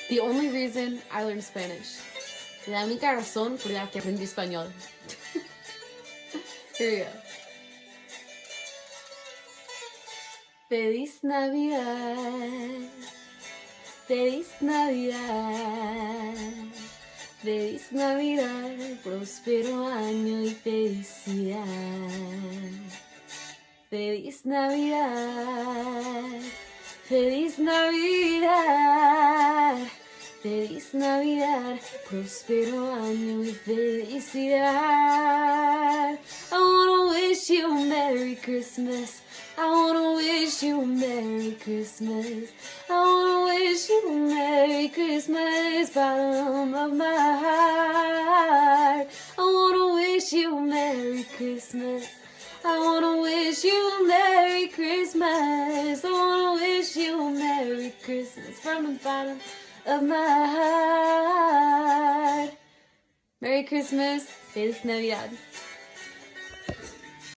The only reason I learned Spanish. La única razón por la que aprendí español. Here we go. Feliz Navidad. Feliz Navidad. Feliz Navidad. Próspero año y felicidad. Feliz Navidad. Feliz Navidad. Feliz Navidad, próspero año y felicidad. I wanna wish you a Merry Christmas. I wanna wish you a Merry Christmas. I wanna wish you a Merry Christmas, bottom of my heart. I wanna wish you a Merry Christmas. I wanna wish you a Merry Christmas. I wanna wish you a Merry Christmas from the bottom of my heart. Merry Christmas, Feliz Navidad.